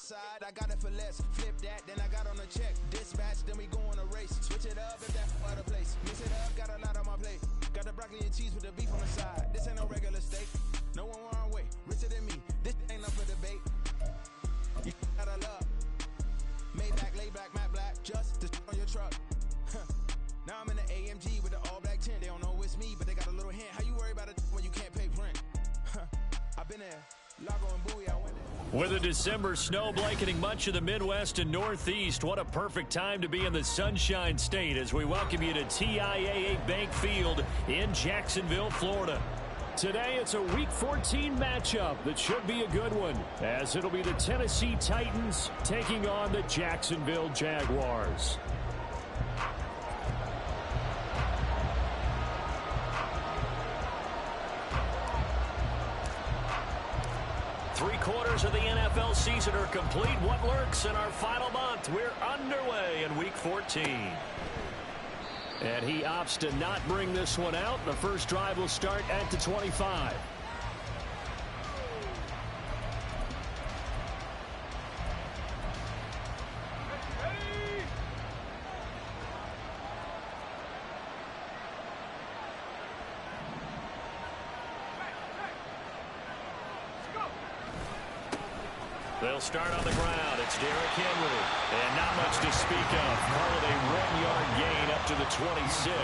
side, I got it for less. Flip that, then I got on a check. Dispatch, then we go on a race. Switch it up if that's other place. Mix it up, got a lot on my plate. Got the broccoli and cheese with the beef on the side. This ain't no regular steak. No one wrong way, richer than me. This ain't up for debate. You gotta love. Maybach, lay back, matte black, just to on your truck. Now I'm in the AMG with the all black tint. They don't know it's me, but they got a little hint. How you worry about it when you can't pay rent? I've been there. Lago and Bowie, I went there. With a December snow blanketing much of the Midwest and Northeast, what a perfect time to be in the Sunshine State as we welcome you to TIAA Bank Field in Jacksonville, Florida. Today, it's a Week 14 matchup that should be a good one, as it'll be the Tennessee Titans taking on the Jacksonville Jaguars. Three-quarters of the NFL season are complete. What lurks in our final month? We're underway in Week 14. And he opts to not bring this one out. The first drive will start at the 25. They'll start on the ground. It's Derrick Henry. And not much to speak of. Call it a 1-yard gain up to the 26.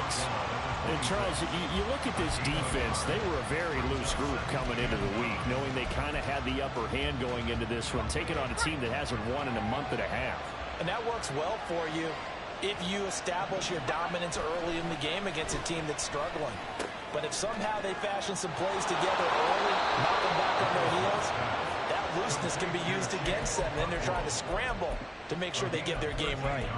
And Charles, you look at this defense, they were a very loose group coming into the week, knowing they kind of had the upper hand going into this one, taking on a team that hasn't won in a month and a half. And that works well for you if you establish your dominance early in the game against a team that's struggling. But if somehow they fashion some plays together early, knock them back on their heels, that looseness can be used against them. Then they're trying to scramble to make sure they get their game right.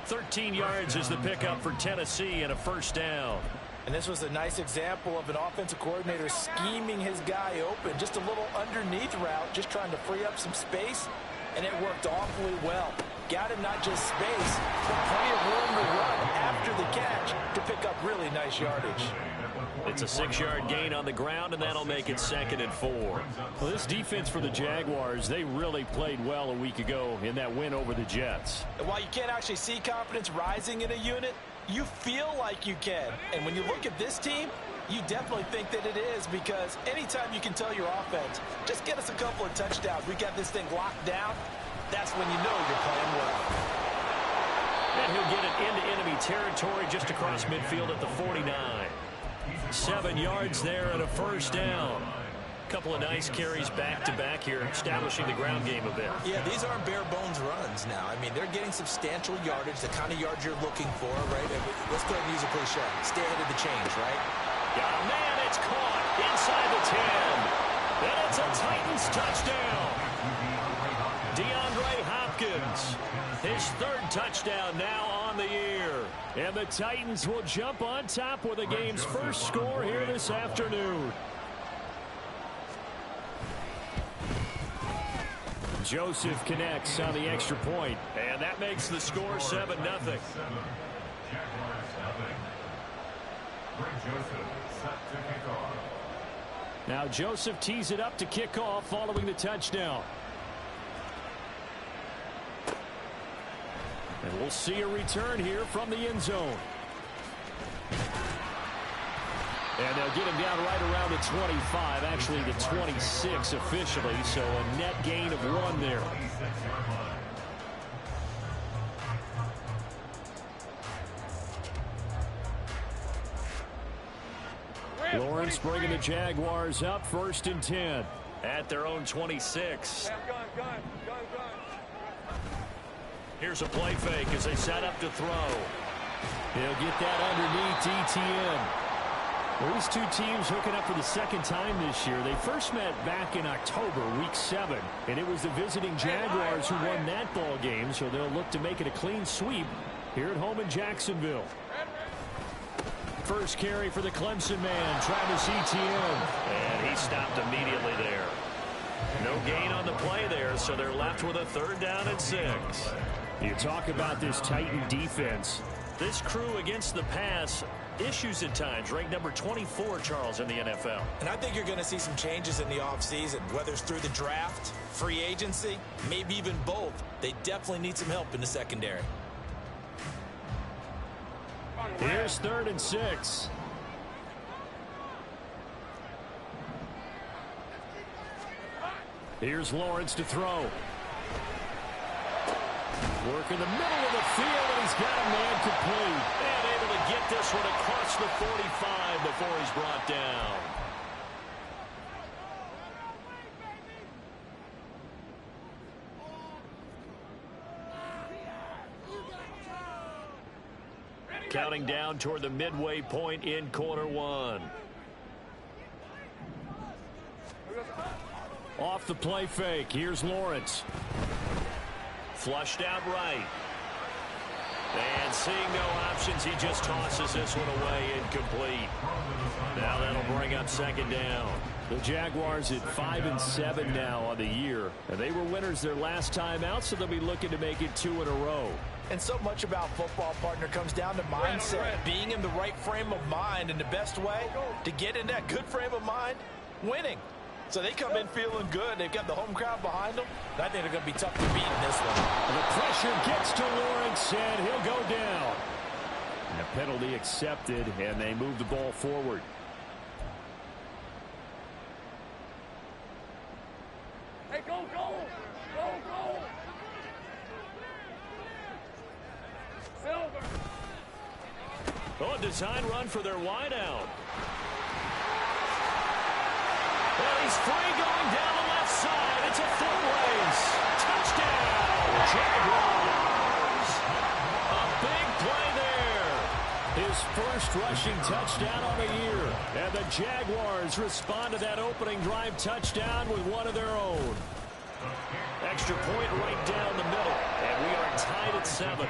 13 yards is the pickup for Tennessee and a first down. And this was a nice example of an offensive coordinator scheming his guy open. Just a little underneath route, just trying to free up some space, and it worked awfully well. Got him not just space, but plenty of room to run after the catch to pick up really nice yardage. It's a 6-yard gain on the ground, and that'll make it 2nd and 4. Well, this defense for the Jaguars, they really played well a week ago in that win over the Jets. And while you can't actually see confidence rising in a unit, you feel like you can. And when you look at this team, you definitely think that it is, because anytime you can tell your offense, just get us a couple of touchdowns, we got this thing locked down, that's when you know you're playing well. And he'll get it into enemy territory just across midfield at the 49. 7 yards there and a first down. Couple of nice carries back-to-back here, establishing the ground game a bit. Yeah, these aren't bare-bones runs now. I mean, they're getting substantial yardage, the kind of yards you're looking for, right? Let's go ahead and use a cliche. Stay ahead of the change, right? Got a man, it's caught inside the 10. And it's a Titans touchdown. DeAndre Hopkins, his 3rd touchdown now on the year. And the Titans will jump on top with the game's first score here this afternoon. Joseph connects on the extra point, and that makes the score 7-0. Now Joseph tees it up to kick off following the touchdown. And we'll see a return here from the end zone. And they'll get him down right around the 25, actually the 26 officially, so a net gain of 1 there. Lawrence bringing the Jaguars up 1st and 10 at their own 26. Here's a play fake as they set up to throw. He'll get that underneath ETN. Well, these two teams hooking up for the 2nd time this year. They first met back in October, week 7, and it was the visiting Jaguars who won that ball game, so they'll look to make it a clean sweep here at home in Jacksonville. First carry for the Clemson man, Travis Etienne. And he stopped immediately there. No gain on the play there, so they're left with a 3rd down and 6. You talk about this Titan defense. This crew against the pass, issues at times, ranked number 24, Charles, in the NFL. And I think you're going to see some changes in the offseason, whether it's through the draft, free agency, maybe even both. They definitely need some help in the secondary. Here's 3rd and 6. Here's Lawrence to throw. Work in the middle of the field, and he's got a man complete. And able to get this one across the 45 before he's brought down. Counting down toward the midway point in quarter 1. Off the play fake. Here's Lawrence. Flushed out right. And seeing no options, he just tosses this one away, incomplete. Now that'll bring up 2nd down. The Jaguars at 5-7 now on the year. And they were winners their last time out, so they'll be looking to make it 2 in a row. And so much about football, partner, comes down to mindset. Being in the right frame of mind, and the best way to get in that good frame of mind, winning. So they come in feeling good. They've got the home crowd behind them. And I think they're going to be tough to beat in this one. The pressure gets to Lawrence, and he'll go down. And a penalty accepted, and they move the ball forward. Hey, go, go! Go, go! Silver! Oh, a design run for their wideout. And he's free going down the left side. It's a foot race. Touchdown, Jaguars. A big play there. His first rushing touchdown on the year. And the Jaguars respond to that opening drive touchdown with one of their own. Extra point right down the middle. And we are tied at 7.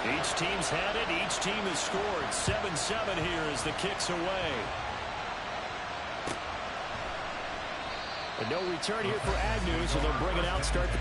Each team's had it. Each team has scored. 7-7 here as the kick's away. And no return here for Agnew, so they'll bring it out, start the...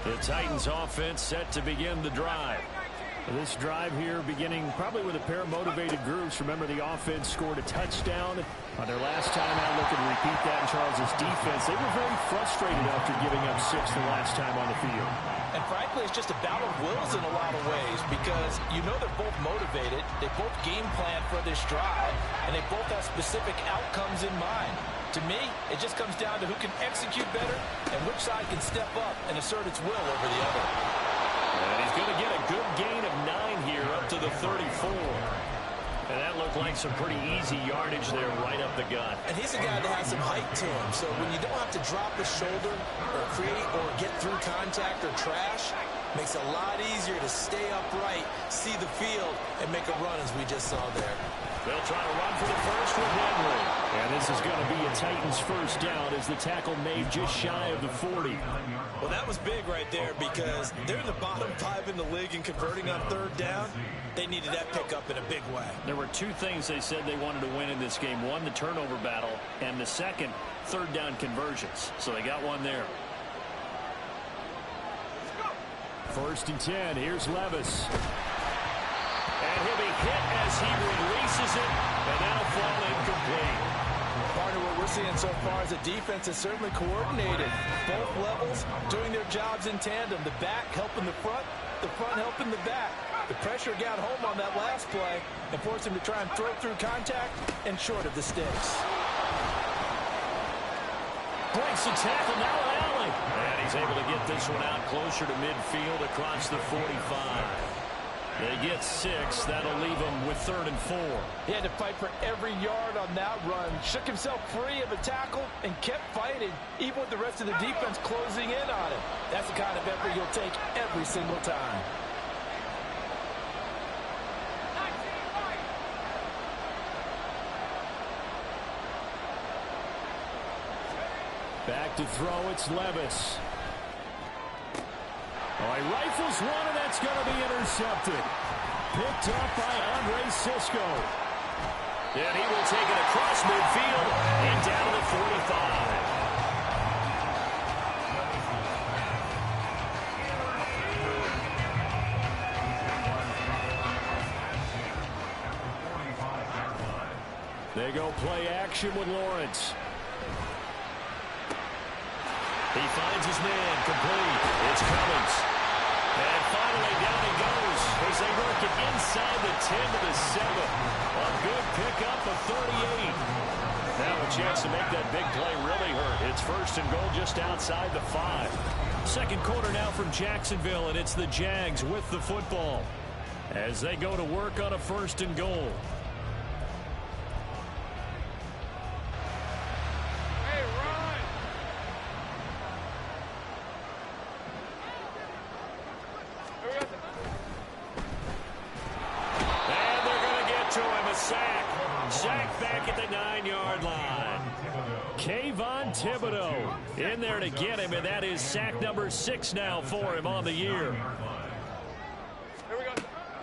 The Titans offense set to begin the drive. This drive here beginning probably with a pair of motivated groups. Remember, the offense scored a touchdown on their last time out. Looking to repeat that in Charles' defense. They were very frustrated after giving up 6 the last time on the field. And frankly, it's just a battle of wills in a lot of ways because you know they're both motivated. They both game plan for this drive, and they both have specific outcomes in mind. To me, it just comes down to who can execute better and which side can step up and assert its will over the other. And he's going to get a good gain of 9 here up to the 34. And that looked like some pretty easy yardage there right up the gut. And he's a guy that has some height to him, so when you don't have to drop his shoulder or create or get through contact or trash, makes it a lot easier to stay upright, see the field, and make a run as we just saw there. They'll try to run for the first with Henry. And this is going to be a Titans first down as the tackle made just shy of the 40. Well, that was big right there because they're in the bottom 5 in the league and converting on 3rd down. They needed that pickup in a big way. There were 2 things they said they wanted to win in this game. One, the turnover battle, and the second, 3rd down conversions. So they got one there. 1st and 10. Here's Levis. And he'll be hit as he releases it, and that'll fall incomplete. Part of what we're seeing so far is the defense is certainly coordinated. Both levels doing their jobs in tandem. The back helping the front helping the back. The pressure got home on that last play and forced him to try and throw through contact and short of the sticks. Breaks the tackle, now Allen. And he's able to get this one out closer to midfield across the 45. They get 6. That'll leave them with 3rd and 4. He had to fight for every yard on that run. Shook himself free of a tackle and kept fighting, even with the rest of the defense closing in on him. That's the kind of effort you'll take every single time. Back to throw, it's Levis. Oh, he rifles one, and that's going to be intercepted. Picked up by Andre Sisco. And he will take it across midfield and down to the 45. They go play action with Lawrence. He finds his man, complete. It's Cummins. And finally down he goes as they work it inside the 10 to the 7. A good pickup of 38. Now a chance to make that big play really hurt. It's 1st and goal just outside the 5. Second quarter now from Jacksonville, and it's the Jags with the football as they go to work on a 1st and goal. Thibodeau in there to get him, and that is sack number 6 now for him on the year.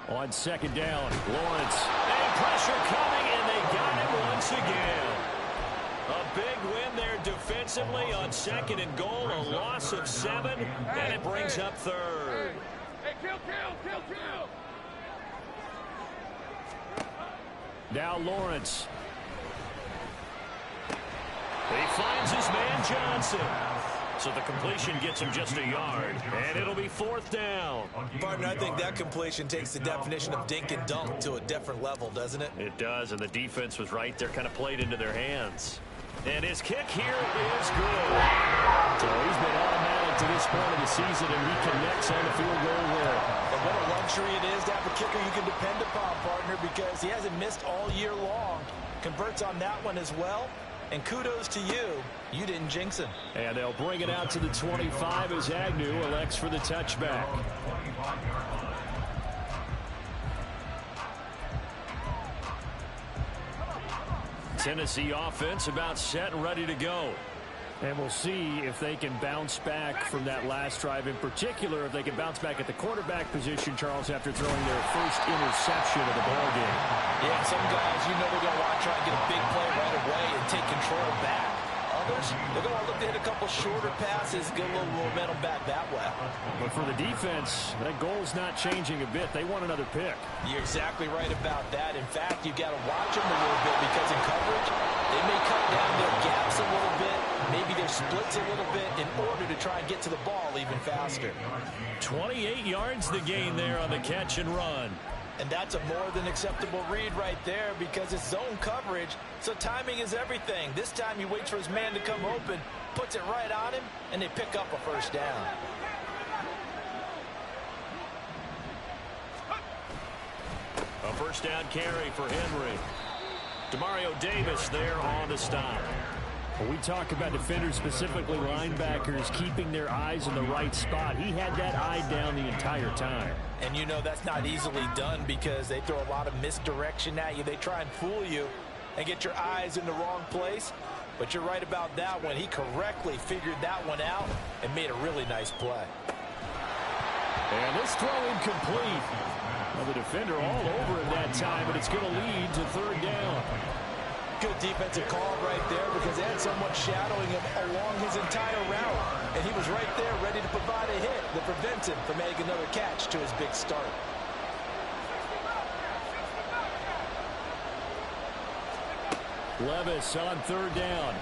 On 2nd down, Lawrence. And pressure coming, and they got him once again. A big win there defensively on 2nd and goal, a loss of 7, and it brings up 3rd. Hey, kill. Now Lawrence. He finds his man Johnson. So the completion gets him just a yard, and it'll be 4th down. Partner, I think that completion takes the definition of dink and dunk to a different level, doesn't it? It does, and the defense was right there, kind of played into their hands. And his kick here is good. So he's been automatic to this point of the season, and he connects on the field goal there. And what a luxury it is to have a kicker you can depend upon, partner, because he hasn't missed all year long. Converts on that one as well. And kudos to you. You didn't jinx him. And they'll bring it out to the 25 as Agnew elects for the touchback. Tennessee offense about set and ready to go. And we'll see if they can bounce back from that last drive. In particular, if they can bounce back at the quarterback position, Charles, after throwing their first interception of the ballgame. Yeah, some guys, you know they're going to want to try and get a big play right away and take control back. Others, they're going to look to hit a couple shorter passes, get a little momentum back that way. But for the defense, that goal's not changing a bit. They want another pick. You're exactly right about that. In fact, you've got to watch them a little bit because in coverage, they may cut down their gaps a little bit, maybe their splits a little bit in order to try and get to the ball even faster. 28 yards the gain there on the catch and run. And that's a more than acceptable read right there because it's zone coverage, so timing is everything. This time he waits for his man to come open, puts it right on him, and they pick up a 1st down. A 1st down carry for Henry. Demario Davis there on the stop. When we talk about defenders, specifically linebackers, keeping their eyes in the right spot, he had that eye down the entire time. And you know that's not easily done because they throw a lot of misdirection at you. They try and fool you and get your eyes in the wrong place. But you're right about that one. He correctly figured that one out and made a really nice play. And this throw incomplete. Well, the defender all over him that time, but it's going to lead to 3rd down. Good defensive call right there because they had someone shadowing him along his entire route. And he was right there ready to provide a hit that prevents him from making another catch to his big start. Levis on 3rd down.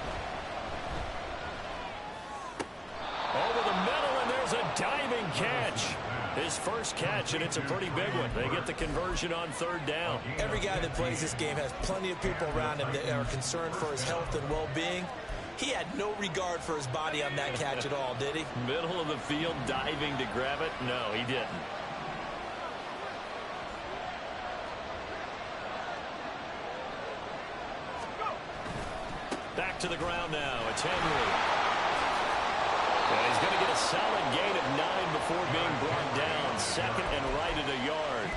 Over the middle, and there's a diving catch. His first catch, and it's a pretty big one. They get the conversion on 3rd down. Every guy that plays this game has plenty of people around him that are concerned for his health and well-being. He had no regard for his body on that catch at all, did he? Middle of the field, diving to grab it? No, he didn't. to the ground now. It's Henry. And he's going to get a solid gain of 9 before being brought down. Second and right at a yard.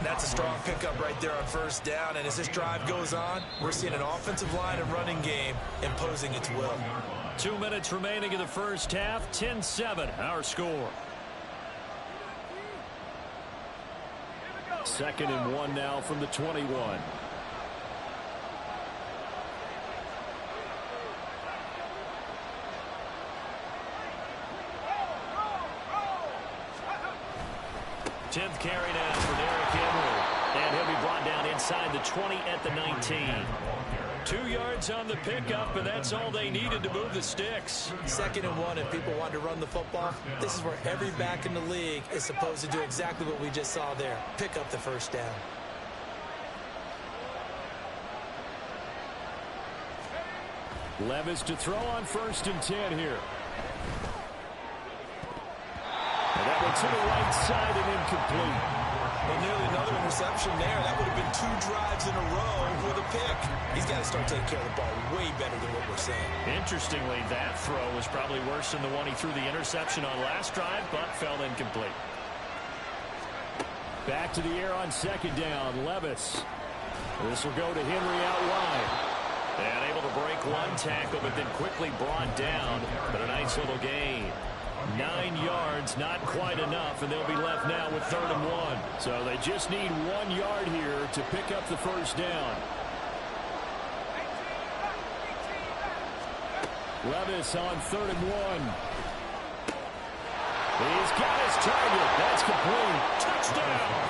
That's a strong pickup right there on first down. And as this drive goes on, we're seeing an offensive line and running game imposing its will. 2 minutes remaining in the first half. 10-7 our score. Second and 1 now from the 21. Tenth carry now for Derrick Henry. And he'll be brought down inside the 20 at the 19. 2 yards on the pickup, and that's all they needed to move the sticks. Second and 1, if people want to run the football, this is where every back in the league is supposed to do exactly what we just saw there. Pick up the first down. Levis to throw on first and 10 here. And that one to the right side and incomplete. Well, nearly another interception there. That would have been 2 drives in a row with a pick. He's got to start taking care of the ball way better than what we're saying. Interestingly, that throw was probably worse than the one he threw the interception on last drive, but fell incomplete. Back to the air on second down. Levis. This will go to Henry out wide. And able to break one tackle, but then quickly brought down. But a nice little gain. 9 yards, not quite enough, and they'll be left now with 3rd and 1. So they just need 1 yard here to pick up the first down. Levis on 3rd and 1. He's got his target. That's complete. Touchdown.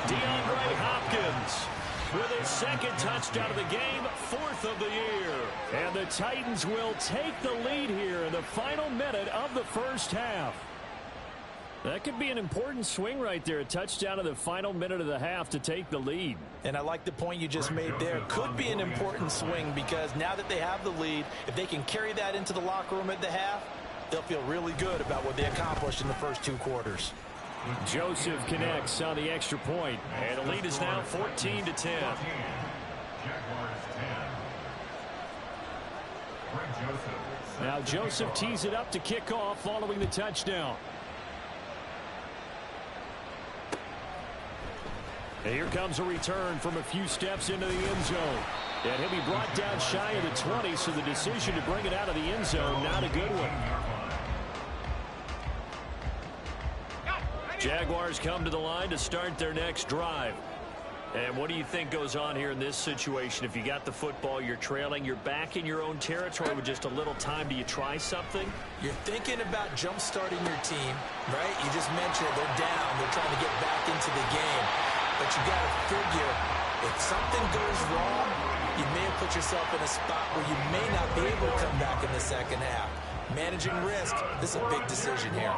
DeAndre Hopkins with his second touchdown of the game, 4th of the year. And the Titans will take the lead here in the final minute of the first half. That could be an important swing right there. A touchdown in the final minute of the half to take the lead. And I like the point you just made there. Could be an important swing because now that they have the lead, if they can carry that into the locker room at the half, they'll feel really good about what they accomplished in the first 2 quarters. Joseph connects on the extra point, and the lead is now 14-10. Now Joseph tees it up to kick off following the touchdown. And here comes a return from a few steps into the end zone. And he'll be brought down shy of the 20, so the decision to bring it out of the end zone, not a good one. Jaguars come to the line to start their next drive. And what do you think goes on here in this situation? If you got the football, you're trailing, you're back in your own territory with just a little time. Do you try something? You're thinking about jump-starting your team, right? You just mentioned they're down. They're trying to get back into the game. But you got to figure, if something goes wrong, you may have put yourself in a spot where you may not be able to come back in the second half. Managing risk, this is a big decision here.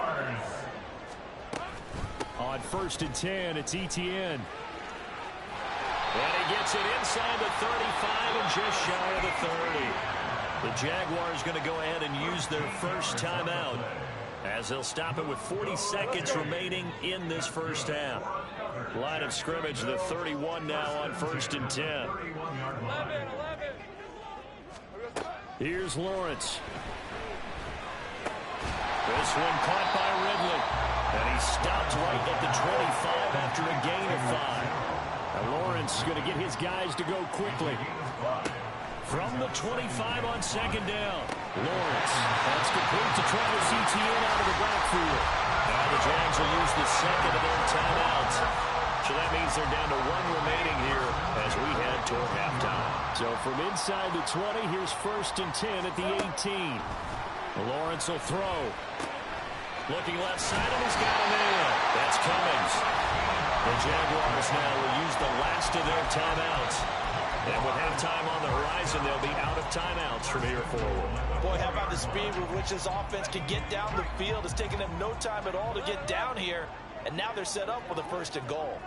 On 1st and 10, it's Etienne. And he gets it inside the 35 and just shy of the 30. The Jaguars going to go ahead and use their first timeout as they'll stop it with 40 seconds remaining in this first half. Line of scrimmage, the 31 now on 1st and 10. Here's Lawrence. This one caught by Ridley. And he stopped right at the 25 after a gain of 5. And Lawrence is going to get his guys to go quickly. From the 25 on second down. Lawrence. That's complete to Travis Etienne out of the backfield. Now the Jags will use the second of their timeouts. So that means they're down to 1 remaining here as we head toward halftime. So from inside the 20, here's 1st and 10 at the 18. Lawrence will throw. Looking left side, and he's got a man. That's Cummings. The Jaguars now will use the last of their timeouts. And with halftime on the horizon, they'll be out of timeouts from here forward. Boy, how about the speed with which this offense can get down the field? It's taken them no time at all to get down here. And now they're set up with a 1st and goal.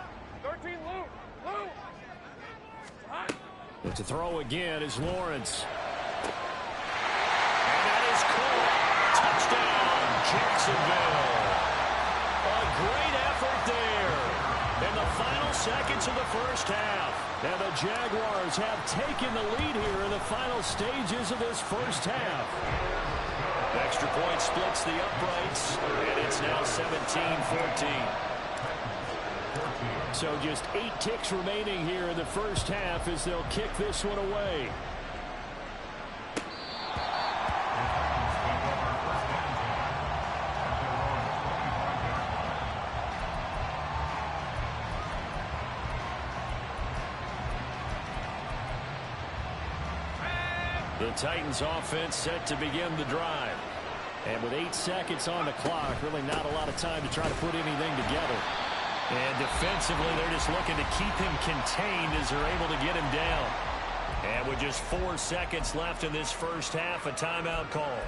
13, Lou. But to throw again is Lawrence. And that is caught. Touchdown, Jacksonville. A great effort there. in the final seconds of the first half. And the Jaguars have taken the lead here in the final stages of this first half. Extra point splits the uprights, and it's now 17-14. So just 8 ticks remaining here in the first half as they'll kick this one away. The Titans offense set to begin the drive. And with 8 seconds on the clock, really not a lot of time to try to put anything together. And defensively, they're just looking to keep him contained as they're able to get him down. And with just 4 seconds left in this first half, a timeout call.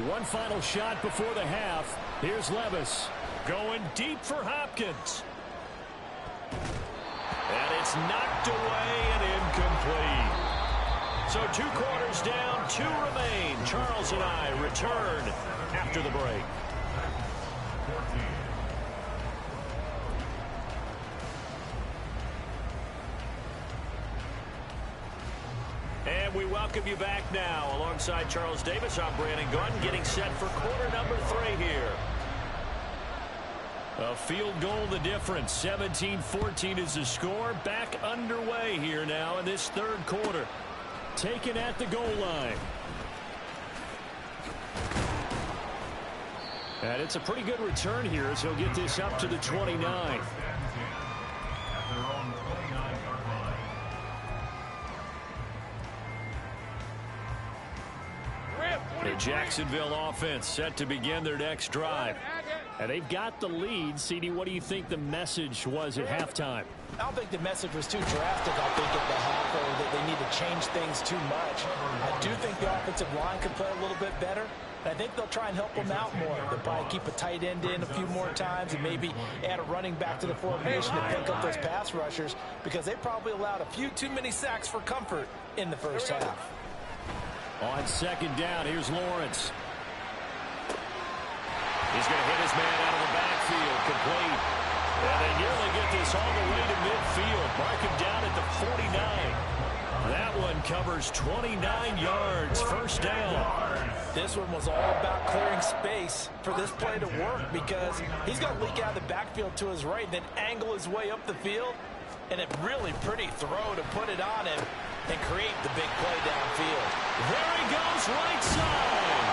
One final shot before the half. Here's Levis going deep for Hopkins. And it's knocked away and incomplete. So 2 quarters down, 2 remain. Charles and I return after the break. And we welcome you back now. Alongside Charles Davis, I'm Brandon Gunn, getting set for quarter number 3 here. A field goal the difference. 17-14 is the score. Back underway here now in this third quarter. Taken at the goal line. And it's a pretty good return here as he'll get this up to the 29. The Jacksonville offense set to begin their next drive. And they've got the lead. CD, what do you think the message was at halftime? I don't think the message was too drastic, I think, at the half, or that they need to change things too much. I do think the offensive line could play a little bit better. And I think they'll try and help them out more. They'll probably keep a tight end in a few more times and maybe add a running back to the formation to pick up those pass rushers, because they probably allowed a few too many sacks for comfort in the first half. On second down, here's Lawrence. He's going to hit his man out of the backfield, complete. And they nearly get this all the way to midfield. Mark him down at the 49. That one covers 29 yards, first down. This one was all about clearing space for this play to work, because he's going to leak out of the backfield to his right, then angle his way up the field. And a really pretty throw to put it on him and create the big play downfield. There he goes, right side.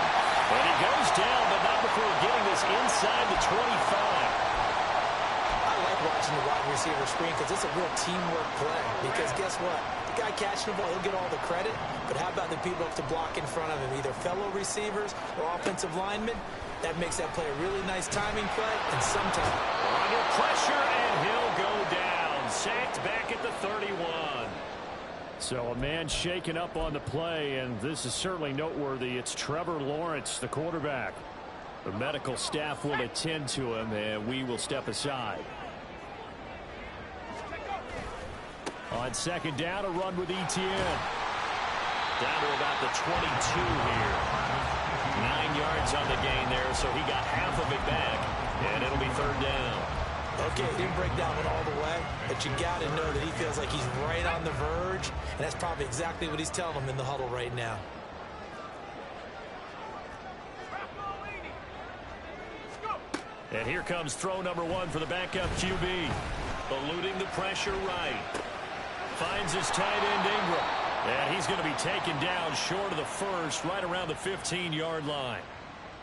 And he goes down, but not before getting this inside the 25. I like watching the wide receiver screen because it's a real teamwork play. Because guess what? The guy catching the ball, he'll get all the credit. But how about the people up to block in front of him, either fellow receivers or offensive linemen? That makes that play a really nice timing play. And sometimes under pressure, and he'll go down. Sacked back at the 31. So a man shaken up on the play, and this is certainly noteworthy. It's Trevor Lawrence, the quarterback. The medical staff will attend to him, and we will step aside. On second down, a run with Etienne. Down to about the 22 here. 9 yards on the gain there, so he got half of it back, and it'll be third down. Okay, he didn't break down it all the way, but you got to know that he feels like he's right on the verge, and that's probably exactly what he's telling them in the huddle right now. And here comes throw number 1 for the backup QB. Eluding the pressure right. Finds his tight end Ingram. And he's going to be taken down short of the first, right around the 15-yard line.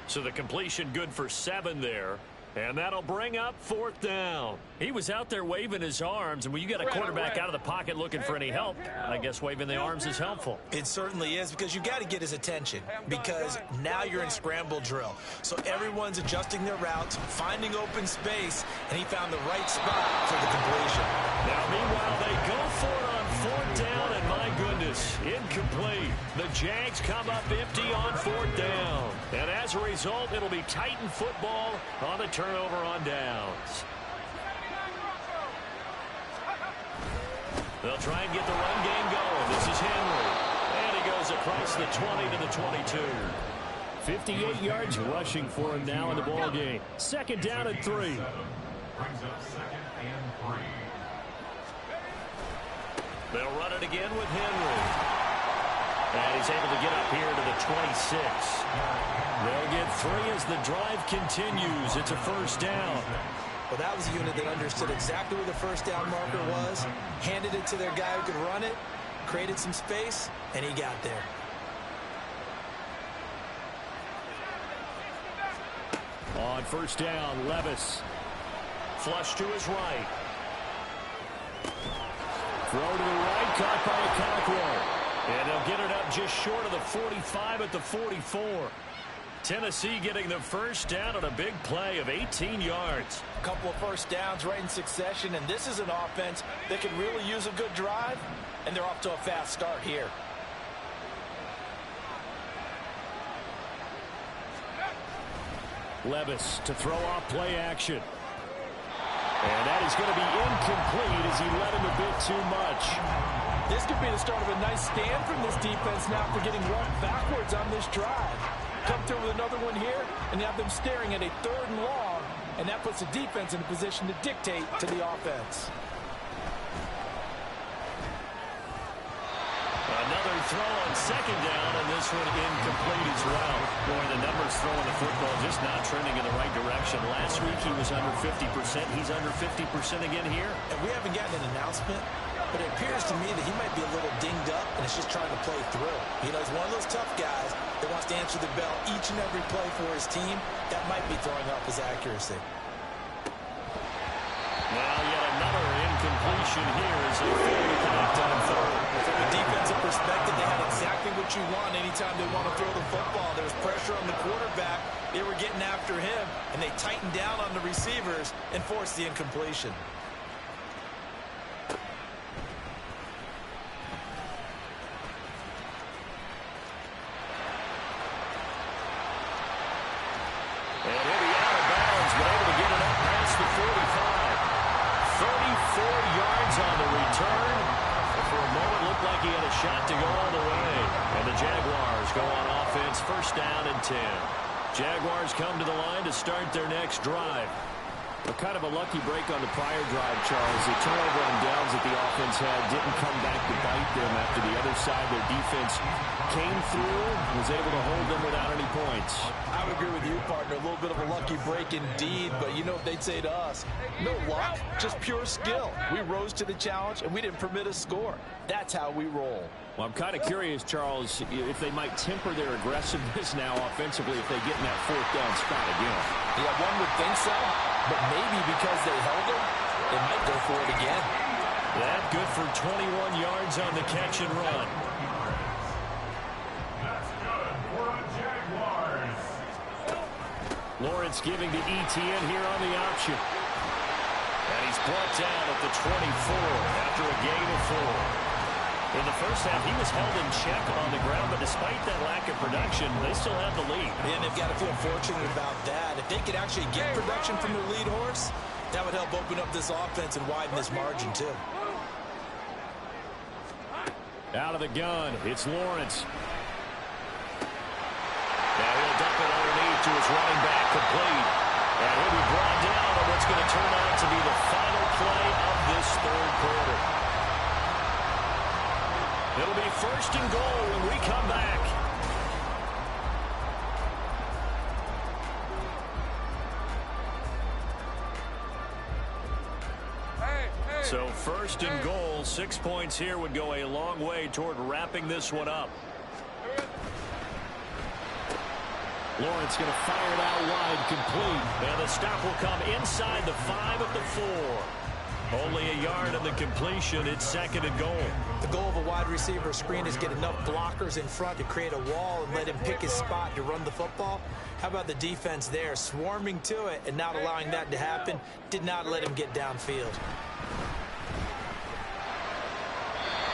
So the completion good for 7 there. And that'll bring up fourth down. He was out there waving his arms, and when you got a quarterback out of the pocket looking for any help, I guess waving the arms is helpful. It certainly is, because you got to get his attention, because now you're in scramble drill. So everyone's adjusting their routes, finding open space, and he found the right spot for the completion. Now, meanwhile, they go for it on fourth down, and my goodness, incomplete. The Jags come up empty on fourth down. And as a result, it'll be Titan football on the turnover on downs. They'll try and get the run game going. This is Henry. And he goes across the 20 to the 22. 58 yards rushing for him now in the ball game. Second down and 3. Brings up 2nd and 3. They'll run it again with Henry. And he's able to get up here to the 26. They'll get 3 as the drive continues. It's a first down. Well, that was a unit that understood exactly where the first down marker was, handed it to their guy who could run it, created some space, and he got there. On first down, Levis. Flush to his right. Throw to the right, caught by Cockrell. And they'll get it up just short of the 45 at the 44. Tennessee getting the first down on a big play of 18 yards. A couple of first downs right in succession, and this is an offense that can really use a good drive, and they're off to a fast start here. Levis to throw off play action. And that is going to be incomplete as he led him a bit too much. This could be the start of a nice stand from this defense now for getting run backwards on this drive. Come through with another one here and have them staring at a 3rd and long, and that puts the defense in a position to dictate to the offense. Another throw on second down, and this one incomplete as well. Boy, the numbers throwing the football just not trending in the right direction. Last week he was under 50%. He's under 50% again here. And we haven't gotten an announcement, but it appears to me that he might be a little dinged up and is just trying to play through. You know, he's one of those tough guys that wants to answer the bell each and every play for his team. That might be throwing off his accuracy. Now yet another incompletion here as they fail to connect on 3rd. From a defensive perspective, they had exactly what you want anytime they want to throw the football. There was pressure on the quarterback. They were getting after him, and they tightened down on the receivers and forced the incompletion. And he'll be out of bounds, but able to get it up past the 45. 34 yards on the return. And for a moment, looked like he had a shot to go all the way. And the Jaguars go on offense, first down and 10. Jaguars come to the line to start their next drive. A kind of a lucky break on the prior drive, Charles. The turnover on downs that the offense had didn't come back to bite them after the other side. Their defense came through, was able to hold them without any points. I would agree with you, partner. A little bit of a lucky break indeed, but you know what they'd say to us? No luck, just pure skill. We rose to the challenge, and we didn't permit a score. That's how we roll. Well, I'm kind of curious, Charles, if they might temper their aggressiveness now offensively if they get in that 4th down spot again. Yeah, one would think so, but maybe because they held him, they might go for it again. That good for 21 yards on the catch and run. That's good for the Jaguars. Lawrence giving to Etienne here on the option. And he's brought down at the 24 after a gain of 4. In the first half, he was held in check on the ground, but despite that lack of production, they still have the lead. And they've got to feel fortunate about that. If they could actually get production from their lead horse, that would help open up this offense and widen this margin, too. Out of the gun, it's Lawrence. Now he'll dump it underneath to his running back, complete. And he'll be brought down on what's going to turn out to be the final play of this 3rd quarter. It'll be first and goal when we come back. So first and goal, 6 points here would go a long way toward wrapping this one up. Lawrence going to fire it out wide, complete. And the stop will come inside the 5 at the 4. Only a yard in the completion. It's 2nd and goal. The goal of a wide receiver screen is get enough blockers in front to create a wall and let him pick his spot to run the football. How about the defense there, swarming to it and not allowing that to happen? Did not let him get downfield.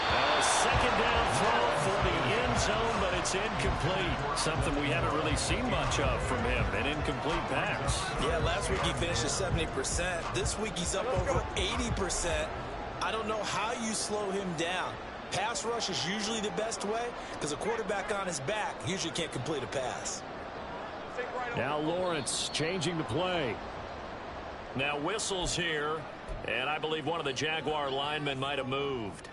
A second down throw for the end zone, but it's incomplete. Something we haven't really seen much of from him, an incomplete pass. Yeah, last week he finished at 70%. This week he's up over 80%. I don't know how you slow him down. Pass rush is usually the best way because a quarterback on his back usually can't complete a pass. Now Lawrence changing the play. Now whistles here, and I believe one of the Jaguar linemen might have moved.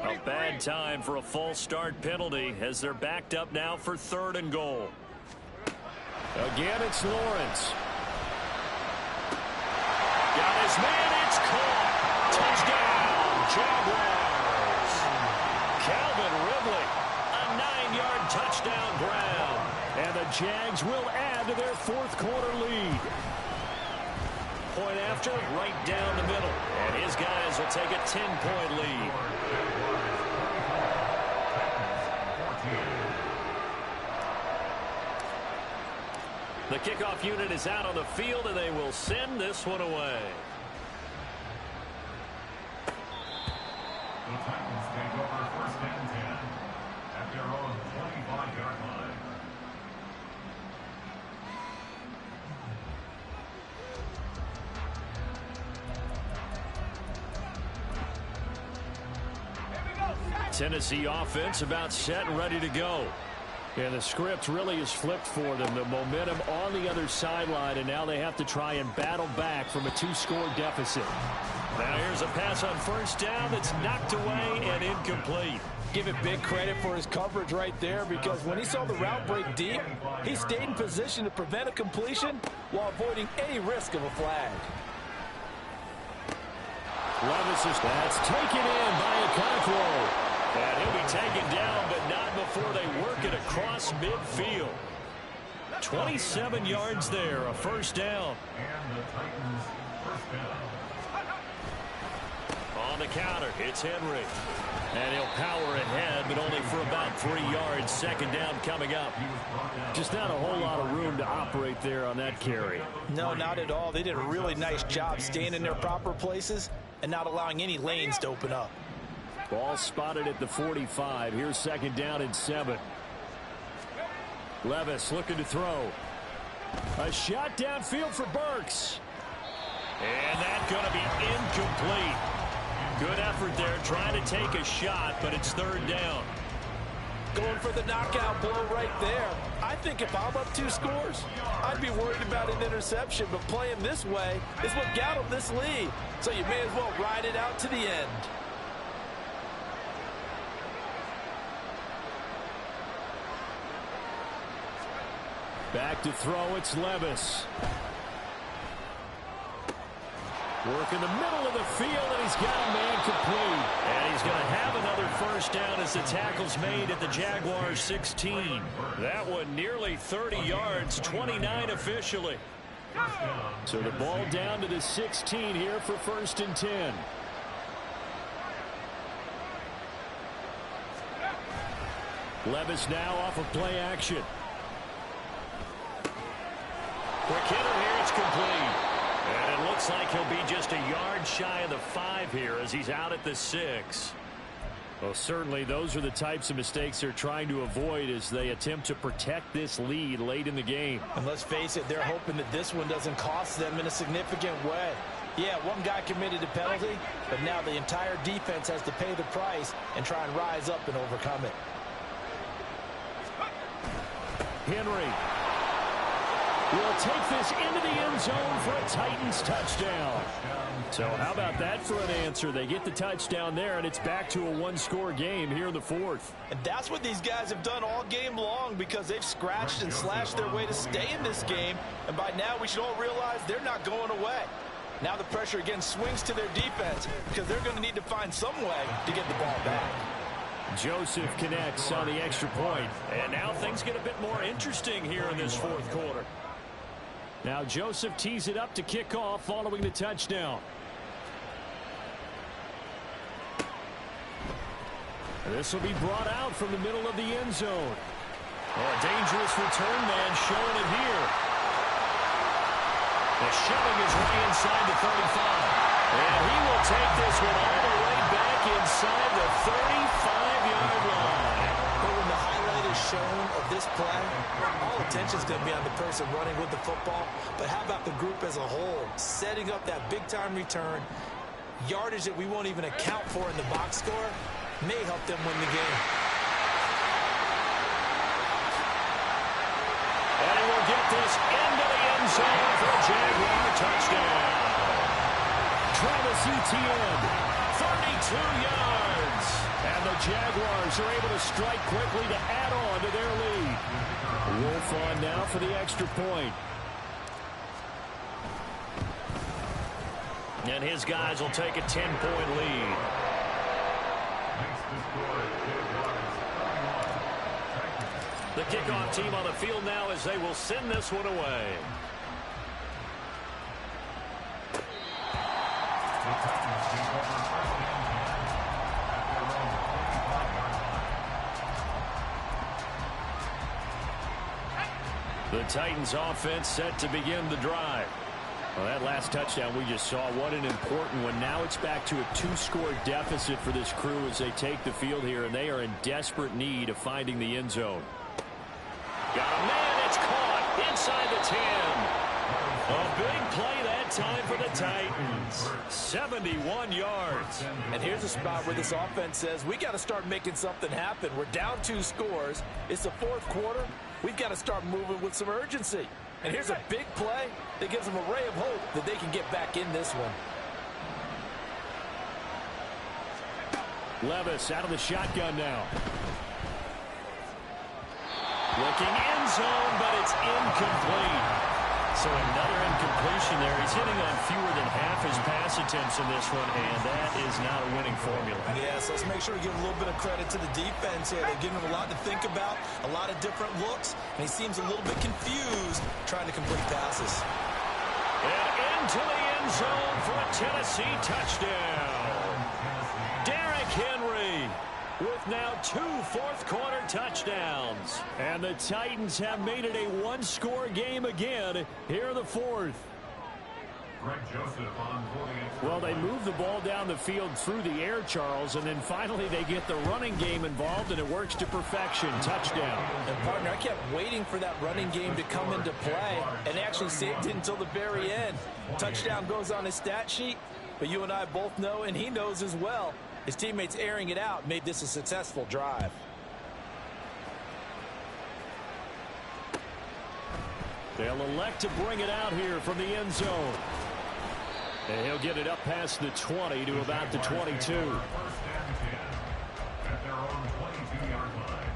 A bad time for a false start penalty as they're backed up now for 3rd and goal. Again, it's Lawrence. Got his man, it's caught. Touchdown, Jaguars. Calvin Ridley, a 9-yard touchdown grab. And the Jags will add to their 4th quarter lead. Point after, right down the middle. And his guys will take a 10-point lead. The kickoff unit is out on the field, and they will send this one away. The Titans take over 1st and 10 at their own 25-yard line. Tennessee offense about set and ready to go. And the script really is flipped for them. The momentum on the other sideline, and now they have to try and battle back from a 2-score deficit. Now here's a pass on 1st down that's knocked away and incomplete. Give it big credit for his coverage right there because when he saw the route break deep, he stayed in position to prevent a completion while avoiding any risk of a flag. Levis is that's taken in by Okonkwo. And he'll be taken down, but not before they work it across midfield. 27 yards there, a 1st down. And the Titans' 1st down. On the counter, it's Henry. And he'll power ahead, but only for about 3 yards. 2nd down coming up. Just not a whole lot of room to operate there on that carry. No, not at all. They did a really nice job staying in their proper places and not allowing any lanes to open up. Ball spotted at the 45. Here's 2nd down and 7. Levis looking to throw. A shot downfield for Burks. And that's going to be incomplete. Good effort there trying to take a shot, but it's 3rd down. Going for the knockout blow right there. I think if I'm up 2 scores, I'd be worried about an interception, but playing this way is what got him this lead. So you may as well ride it out to the end. Back to throw, it's Levis. Work in the middle of the field, and he's got a man complete. And he's going to have another 1st down as the tackle's made at the Jaguars' 16. That one nearly 30 yards, 29 officially. So the ball down to the 16 here for 1st and 10. Levis now off of play action. Quick hitter here, it's complete. And it looks like he'll be just a yard shy of the 5 here as he's out at the 6. Well, certainly those are the types of mistakes they're trying to avoid as they attempt to protect this lead late in the game. And let's face it, they're hoping that this one doesn't cost them in a significant way. Yeah, one guy committed a penalty, but now the entire defense has to pay the price and try and rise up and overcome it. Henry will take this into the end zone for a Titans touchdown. So how about that for an answer? They get the touchdown there, and it's back to a 1-score game here in the 4th. And that's what these guys have done all game long because they've scratched and slashed their way to stay in this game. And by now, we should all realize they're not going away. Now the pressure again swings to their defense because they're going to need to find some way to get the ball back. Joseph connects on the extra point. And now things get a bit more interesting here in this 4th quarter. Now Joseph tees it up to kick off following the touchdown. And this will be brought out from the middle of the end zone. Oh, a dangerous return man showing it here. The shoving is way inside the 35. And he will take this one all the way back inside the 35-yard line. But when the highlight is shown of this play, all attention is going to be on the person running with the football. But how about the group as a whole? Setting up that big-time return, yardage that we won't even account for in the box score, may help them win the game. And he will get this into the end zone for a Jaguar touchdown. Travis Etienne, 32 yards. And the Jaguars are able to strike quickly to add on to their lead. Wolf on now for the extra point. And his guys will take a 10-point lead. The kickoff team on the field now as they will send this one away. The Titans offense set to begin the drive. Well, that last touchdown we just saw, what an important one. Now it's back to a 2-score deficit for this crew as they take the field here, and they are in desperate need of finding the end zone. Got a man, it's caught inside the 10. A big play that time for the Titans. 71 yards. And here's a spot where this offense says, we got to start making something happen. We're down 2 scores. It's the 4th quarter. We've got to start moving with some urgency. And here's a big play that gives them a ray of hope that they can get back in this one. Levis out of the shotgun now. Looking end zone, but it's incomplete. So another incompletion there. He's hitting on fewer than half his pass attempts in this one, and that is not a winning formula. Yes, let's make sure to give a little bit of credit to the defense here. They're giving him a lot to think about, a lot of different looks, and he seems a little bit confused trying to complete passes. And into the end zone for a Tennessee touchdown. Derrick Henry with now 2 fourth-quarter touchdowns. And the Titans have made it a 1-score game again here in the 4th. Well, they move the ball down the field through the air, Charles, and then finally they get the running game involved, and it works to perfection. Touchdown. And, partner, I kept waiting for that running game to come into play and actually saved it until the very end. Touchdown goes on his stat sheet, but you and I both know, and he knows as well, his teammates airing it out made this a successful drive. They'll elect to bring it out here from the end zone. And he'll get it up past the 20 to about the 22. At their own 22-yard line.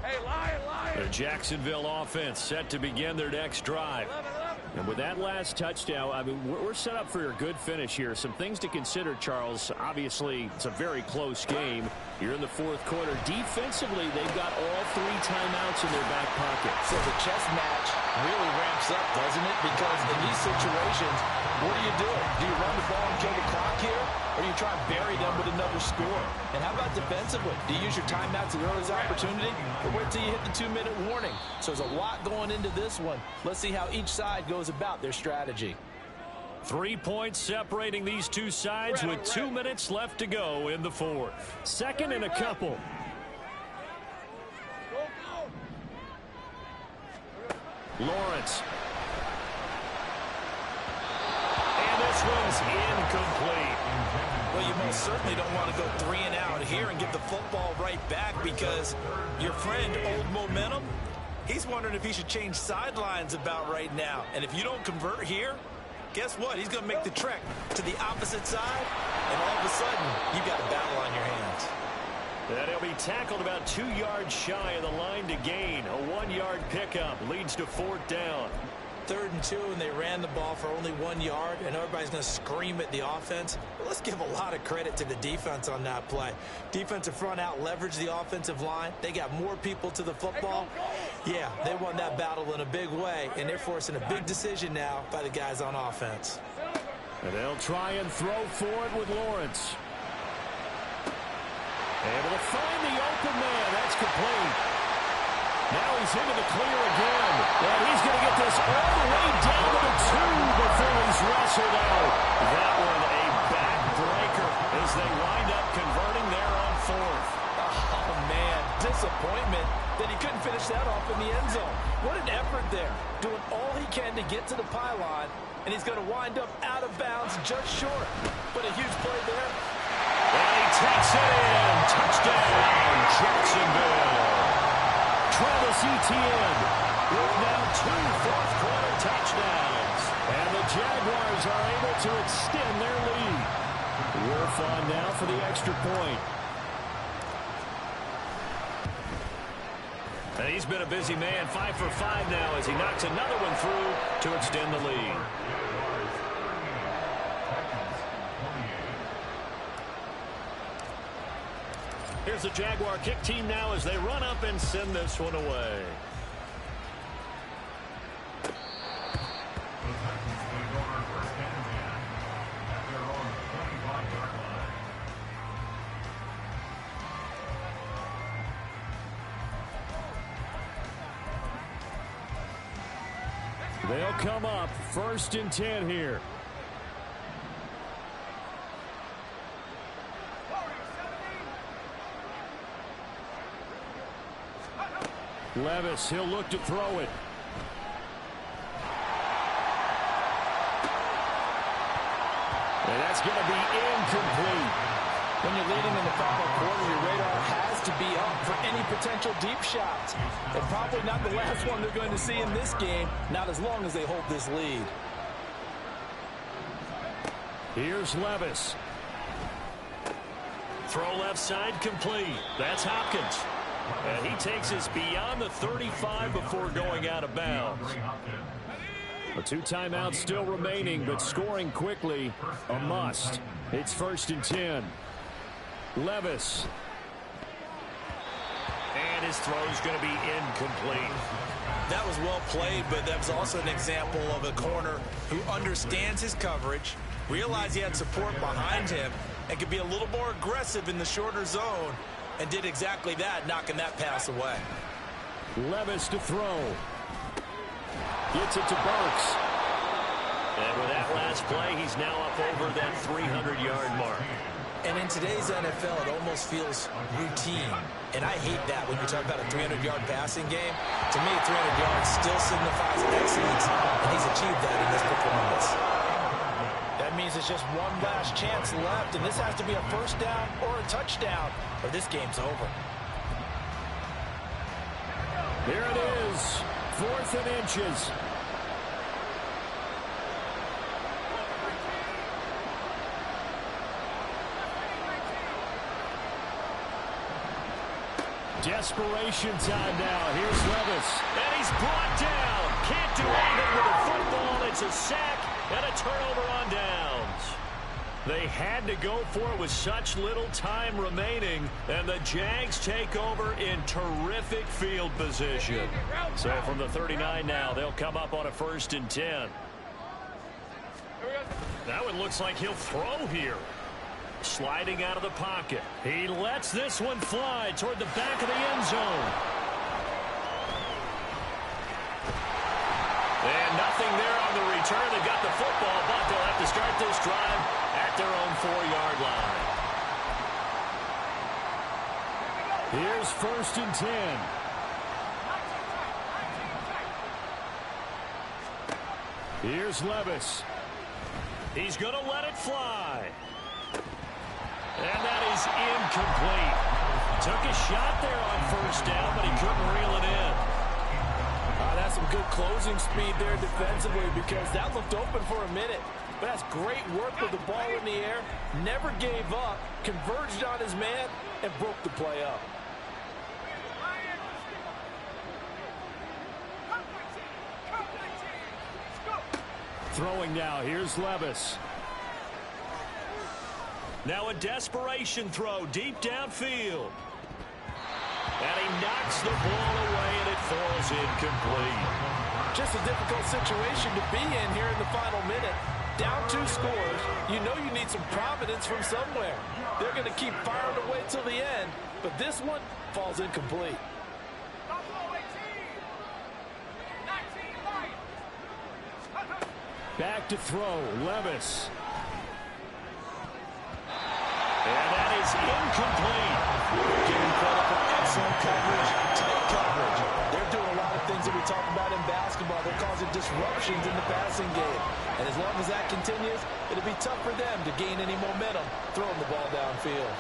Hey, Lion! The Jacksonville offense set to begin their next drive. And with that last touchdown, I mean, we're set up for a good finish here. Some things to consider, Charles. Obviously, it's a very close game. You're in the 4th quarter. Defensively, they've got all 3 timeouts in their back pocket. So the chess match really ramps up, doesn't it? Because in these situations, what do? Do you run the ball and kill the clock here? Or do you try and bury them with another score? And how about defensively? Do you use your timeouts at the earliest opportunity? Or wait till you hit the 2-minute warning? So there's a lot going into this one. Let's see how each side goes about their strategy. 3 points separating these two sides with 2 minutes left to go in the 4th. 2nd and a couple. Lawrence. And this one's incomplete. Well, you most certainly don't want to go 3 and out here and give the football right back, because your friend, Old Momentum, he's wondering if he should change sidelines about right now. And if you don't convert here, guess what? He's going to make the trek to the opposite side, and all of a sudden, you've got a battle on your hands. And he'll be tackled about 2 yards shy of the line to gain. A 1-yard pickup leads to 4th down. 3rd and 2, and they ran the ball for only 1 yard, and everybody's going to scream at the offense. But let's give a lot of credit to the defense on that play. Defensive front out leveraged the offensive line. They got more people to the football. Yeah, they won that battle in a big way, and they're forcing a big decision now by the guys on offense. And they'll try and throw for it with Lawrence. Able to find the open man. That's complete. Now he's into the clear again. And he's going to get this all the way down to the 2 before he's wrestled out. That one a backbreaker as they wind up converting there on 4th. Oh, disappointment that he couldn't finish that off in the end zone. What an effort there, doing all he can to get to the pylon, and he's going to wind up out of bounds just short. But a huge play there. And he takes it in. Touchdown, Jacksonville. Travis Etienne with now 2 fourth-quarter touchdowns. And the Jaguars are able to extend their lead. Wolf on now for the extra point. And he's been a busy man, 5 for 5 now as he knocks another one through to extend the lead. Here's the Jaguar kick team now as they run up and send this one away. They'll come up 1st and 10 here. Levis, he'll look to throw it. And that's going to be incomplete. When you're leading in the final quarter, your radar has to be up for any potential deep shots. And probably not the last one they're going to see in this game, not as long as they hold this lead. Here's Levis. Throw left side complete. That's Hopkins. And he takes us beyond the 35 before going out of bounds. A 2 timeouts still remaining, but scoring quickly, a must. It's 1st and 10. Levis. And his throw's going to be incomplete. That was well played, but that was also an example of a corner who understands his coverage, realized he had support behind him, and could be a little more aggressive in the shorter zone, and did exactly that, knocking that pass away. Levis to throw. Gets it to Burks. And with that last play, he's now up over that 300-yard mark. And in today's NFL, it almost feels routine. And I hate that when you talk about a 300-yard passing game. To me, 300 yards still signifies excellence, and he's achieved that in this performance. That means it's just one last chance left, and this has to be a 1st down or a touchdown, or this game's over. Here it is, 4th and inches. Desperation time now. Here's Levis. And he's brought down. Can't do anything with the football. It's a sack and a turnover on downs. They had to go for it with such little time remaining, and the Jags take over in terrific field position. So from the 39 now, they'll come up on a 1st and 10. That one looks like he'll throw here. Sliding out of the pocket. He lets this one fly toward the back of the end zone. And nothing there on the return. They got the football, but they'll have to start this drive at their own 4-yard line. Here's 1st and 10. Here's Levis. He's going to let it fly. And that is incomplete. Took a shot there on 1st down, but he couldn't reel it in. That's some good closing speed there defensively, because that looked open for a minute. But that's great work with the ball in the air. Never gave up, converged on his man, and broke the play up. Throwing now, here's Levis. Now a desperation throw deep downfield. And he knocks the ball away, and it falls incomplete. Just a difficult situation to be in here in the final minute. Down 2 scores, you know you need some providence from somewhere. They're going to keep firing away till the end, but this one falls incomplete. Back to throw, Levis. And that is incomplete. Giving credit for excellent coverage long as that continues, it'll be tough for them to gain any momentum throwing the ball downfield.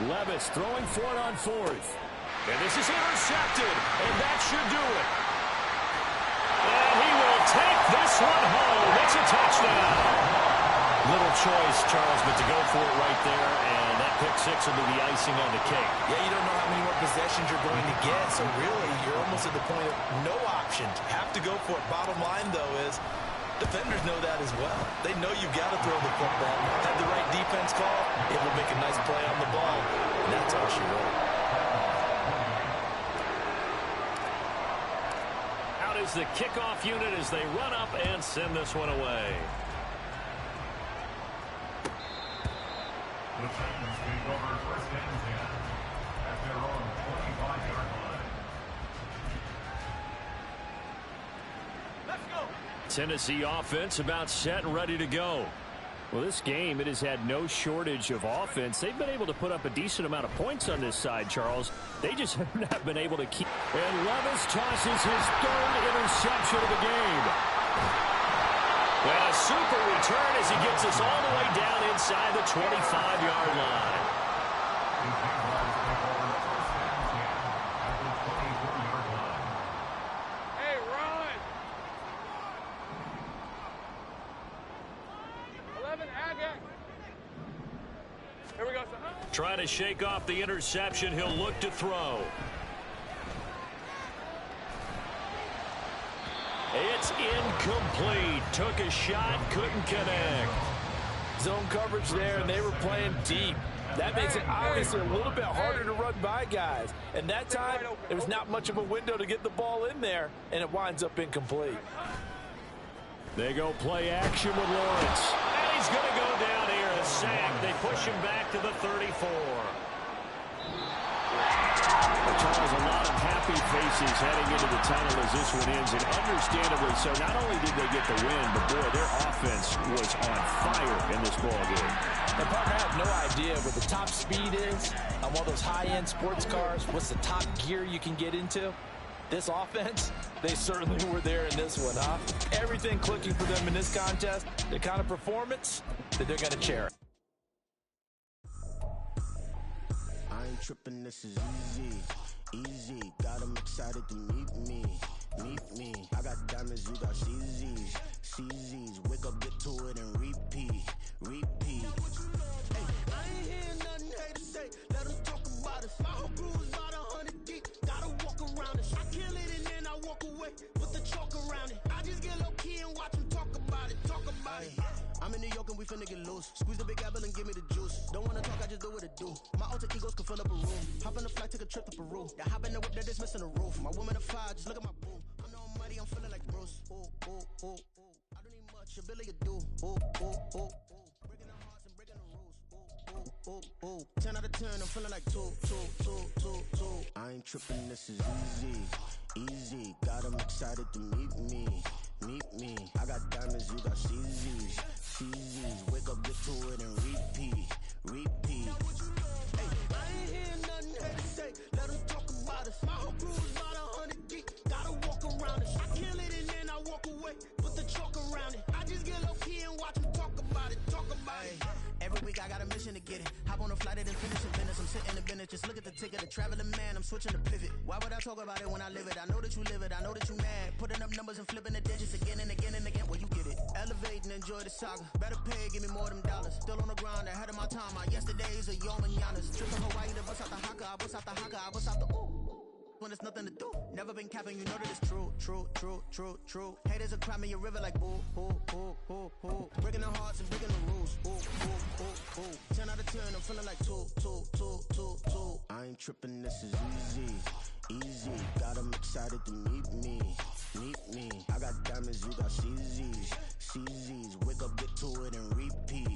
Levis throwing for it on fourth. And this is intercepted, and that should do it. And he will take this one home. It's a touchdown. Little choice, Charles, but to go for it right there, and that pick six will be the icing on the cake. Yeah, you don't know how many more possessions you're going to get, so really you're almost at the point of no options. Have to go for it. Bottom line, though, is defenders know that as well. They know you've got to throw the football. Have the right defense call, it will make a nice play on the ball, and that's all she wrote. Out is the kickoff unit as they run up and send this one away. The Titans take over first and 10 at their own 25-yard line. Let's go. Tennessee offense about set and ready to go. Well, this game, it has had no shortage of offense. They've been able to put up a decent amount of points on this side, Charles. They just have not been able to keep. And Levis tosses his third interception of the game. And a super return as he gets us all the way down inside the 25-yard line. The Jaguars take over first and 10 at the 24-yard line. Hey, run. 11, Agate. Here we go, son. Trying to shake off the interception. He'll look to throw. It's incomplete. Took a shot, couldn't connect. Zone coverage there, and they were playing deep. That makes it obviously a little bit harder to run by guys. And that time, there was not much of a window to get the ball in there, and it winds up incomplete. They go play action with Lawrence. And he's going to go down here, a sack. They push him back to the 34. Charles, a lot of happy faces heading into the tunnel as this one ends, and understandably so. Not only did they get the win, but boy, their offense was on fire in this ball game. And partner, I have no idea what the top speed is on one of those high-end sports cars. What's the top gear you can get into? This offense, they certainly were there in this one, huh? Everything clicking for them in this contest, the kind of performance that they're going to cherish. I ain't tripping, this is easy, easy. Got 'em excited to meet me. I got diamonds, you got CZs. Wake up, get to it, and repeat. Hey, I ain't hearing nothing hate to say. Let 'em talk about us. My whole crew is about 100 deep. Gotta walk around it. I kill it and then I walk away with the chalk around it. I just get low key and watch 'em talk about it. I'm in New York and we finna get loose. Squeeze the big apple and give me the juice. Don't wanna talk, I just do what it do. My alter egos can fill up a room. Hop on a flight, take a trip to Peru. Yeah, hop in the whip that is missing the roof. My woman a fire, just look at my boom. I'm no money, I'm feeling like Bruce. Ooh. I don't need much, ability to do. Ooh. Breaking the hearts and breaking the rules. Ooh. 10 out of 10, I'm feeling like two. I ain't tripping, this is easy. Got 'em excited to meet me. I got diamonds, you got CZs. Wake up, get to it, and repeat. Hey, I ain't hearing nothing hate to say. Let 'em talk about us. My whole crew is about 100 deep. Gotta walk around it. I kill it and then I walk away with the chalk around it. I just get low key and watch 'em talk about it. Every week I got a mission to get it. Hop on a flight and then finish in business. I'm sitting in business, just look at the ticket. A traveling man, I'm switching to pivot. Why would I talk about it when I live it? I know that you live it, I know that you mad. Putting up numbers and flipping the digits again and again. Well, you get it. Elevate and enjoy the saga. Better pay, give me more than dollars. Still on the ground, ahead of my time. My yesterdays are your mananas. Trip to Hawaii to bust out the haka. I bust out the ooh. When there's nothing to do. Never been capping, you know that it's true. Haters will cry me a river like boo. Breaking the hearts and breaking the rules. Ooh. 10 out of 10, I'm feeling like two. I ain't tripping, this is easy. Got 'em excited to meet me. I got diamonds, you got CZs. Wake up, get to it, and repeat.